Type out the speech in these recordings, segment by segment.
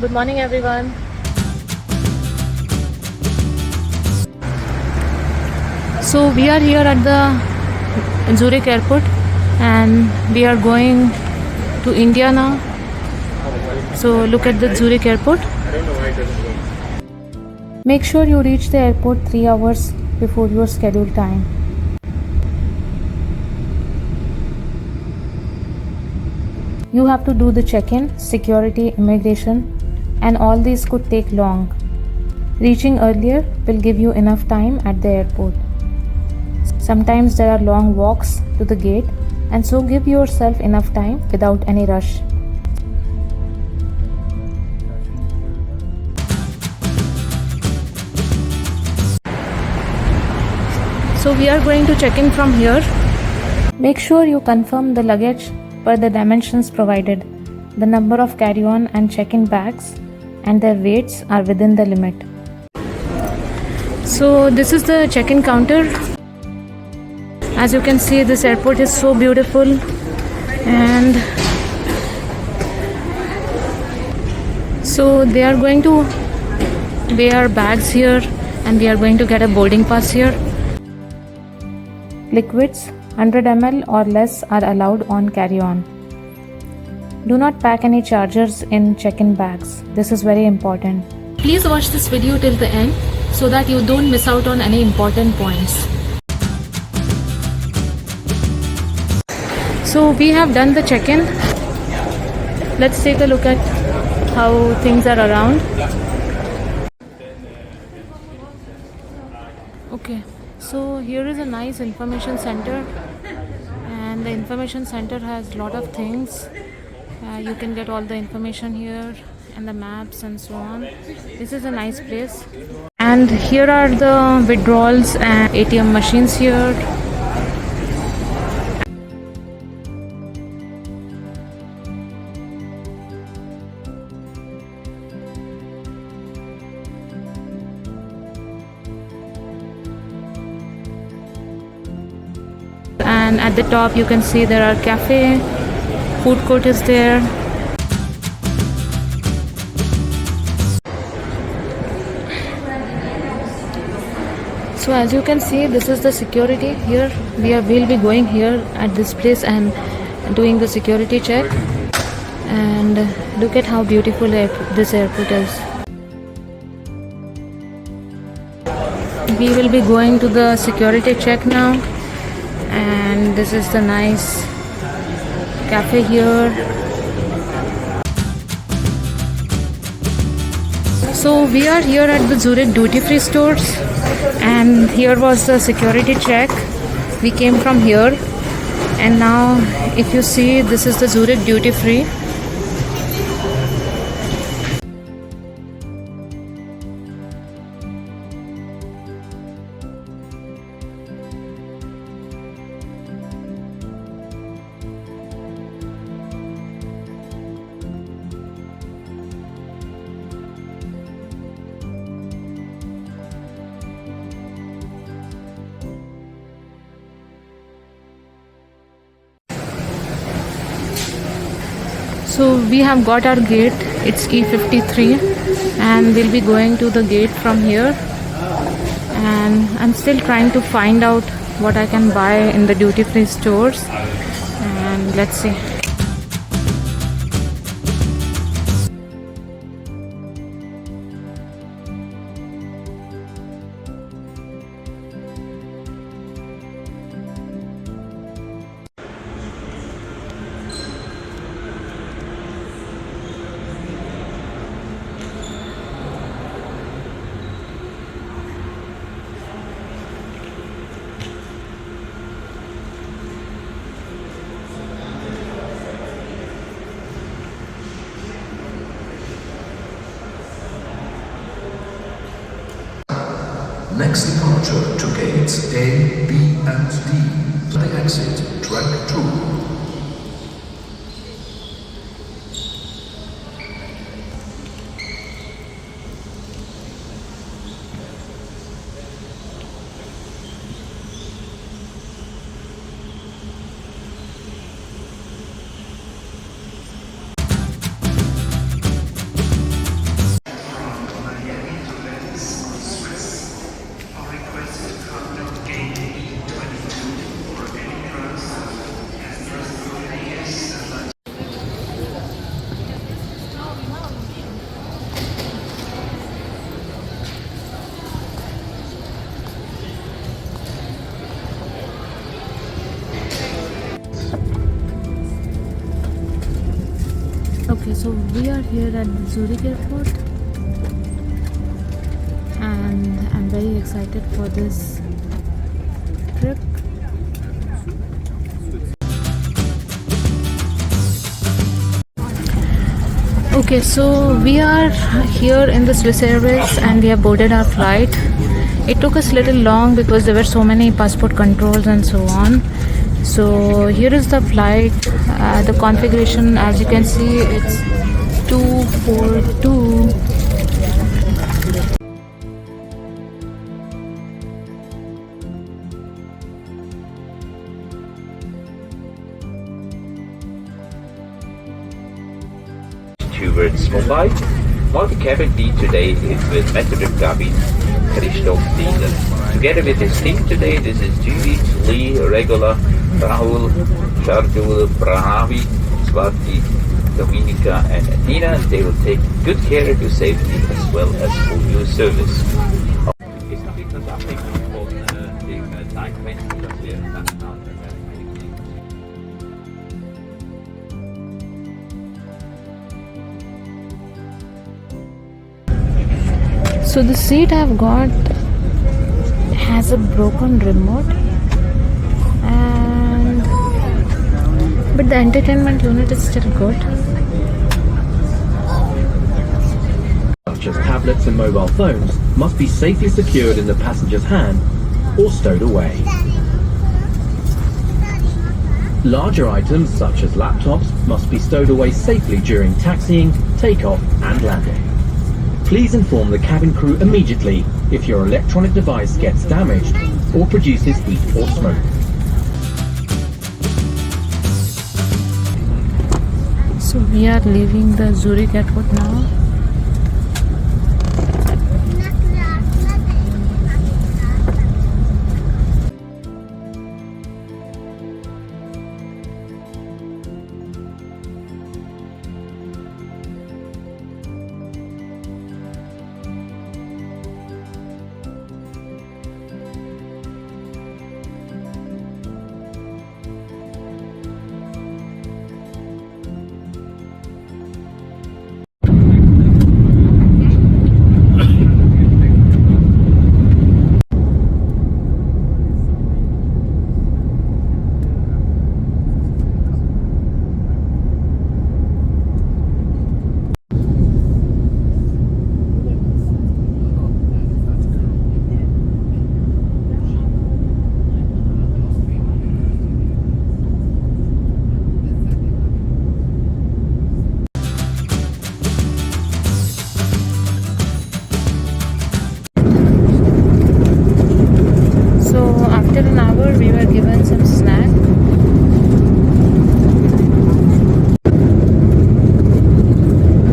Good morning, everyone. So we are here at the Zurich Airport and we are going to India now. So look at the Zurich Airport. Make sure you reach the airport 3 hours before your scheduled time. You have to do the check-in, security, immigration, and all these could take long. Reaching earlier will give you enough time at the airport. Sometimes there are long walks to the gate, and so give yourself enough time without any rush. So we are going to check in from here. Make sure you confirm the luggage per the dimensions provided. The number of carry-on and check-in bags and their weights are within the limit. So this is the check-in counter. As you can see, this airport is so beautiful, and so they are going to weigh our bags here and we are going to get a boarding pass here. Liquids 100 ml or less are allowed on carry-on. Do not pack any chargers in check-in bags. This is very important. Please watch this video till the end so that you don't miss out on any important points. So we have done the check-in. Let's take a look at how things are around. Okay, so here is a nice information center, and the information center has a lot of things. You can get all the information here and the maps and so on. This is a nice place. And here are the withdrawals and ATM machines here. And at the top you can see there are cafe, food court is there. So as you can see, this is the security here. We'll be going here at this place and doing the security check. And look at how beautiful this airport is. We will be going to the security check now. And this is the nice cafe here. So we are here at the Zurich duty free stores, and here was the security check. We came from here, and now if you see, this is the Zurich duty free. So we have got our gate. It's E53 and we'll be going to the gate from here, and I'm still trying to find out what I can buy in the duty free stores, and let's see. Next departure to gates A, B and D. The exit, track 2. So we are here at the Zurich Airport and I'm very excited for this trip. Okay, so we are here in the Swiss Airways and we have boarded our flight. It took us a little long because there were so many passport controls and so on. So here is the flight. The configuration, as you can see, it's 242. Towards Mumbai. Multi-cabin D today is with Metro cabin Christoph Diener. Together with his team today, this is Judy, Lee, Regula, Rahul, Shardul, Brahavi, Swati, Dominica and Nina. They will take good care of your safety as well as for your service. So the seat I've got has a broken remote, but the entertainment unit is still good. Such as tablets and mobile phones must be safely secured in the passenger's hand or stowed away. Larger items such as laptops must be stowed away safely during taxiing, takeoff and landing. Please inform the cabin crew immediately if your electronic device gets damaged or produces heat or smoke. So we are leaving the Zurich Airport now. After an hour, we were given some snack.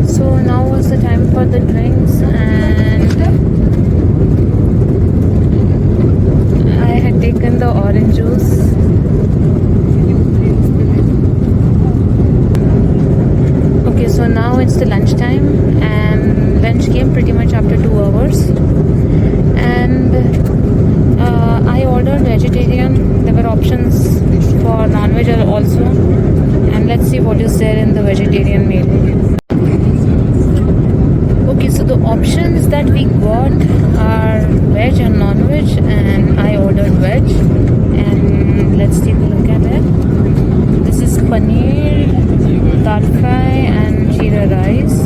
So now was the time for the drinks, and I had taken the orange juice. Okay, so now it's the lunchtime, and lunch came pretty much after 2 hours. And I ordered vegetarian. There were options for non-veg also, and let's see what is there in the vegetarian meal. Okay, so the options that we got are veg and non-veg, and I ordered veg. And let's take a look at it. This is paneer, dal fry and jeera rice.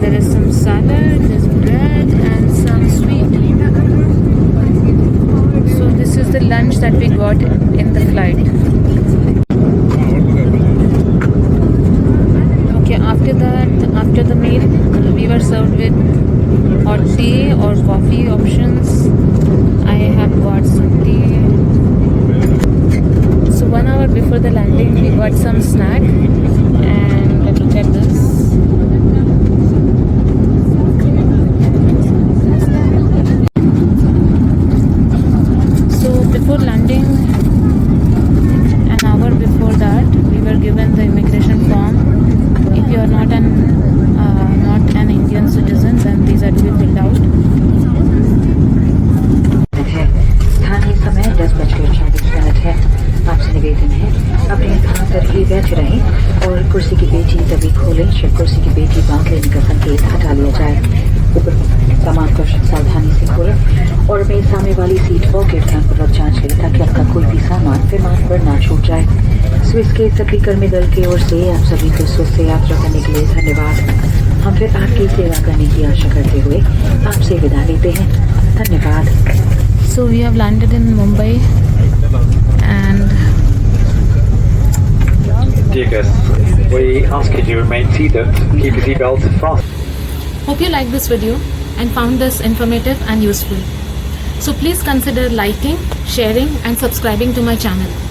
There is some salad, there's bread and some sweet. So this is the lunch that we got in the flight. Okay, after that, after the meal, we were served with hot tea or coffee options. I have got some tea. So 1 hour before the landing, we got some snack, and look at this. Before landing, an hour before that, we were given the immigration form. If you are not an Indian citizen, then these are to be filled out. स्थानीय समय 10:40 है। आपसे निवेदन है अपने स्थान पर ही बैठे रहें और कुर्सी की पेटी तभी खोलें और अपनी सामने वाली सीट पॉकेट कैंपर जांच लें ताकि आपका कोई भी सामान विमान पर ना छूट जाए। स्विस के सभी कर्मी दल की ओर से आप सभी को स्विस से यात्रा करने के लिए धन्यवाद। हम फिर आपकी सेवा करने की आशा करते हुए आपसे विदा लेते हैं। धन्यवाद। So we have landed in Mumbai and Dear guests, we ask you to remain seated, keep your seatbelt fast. hope you liked this video and found this informative and useful. So please consider liking, sharing and subscribing to my channel.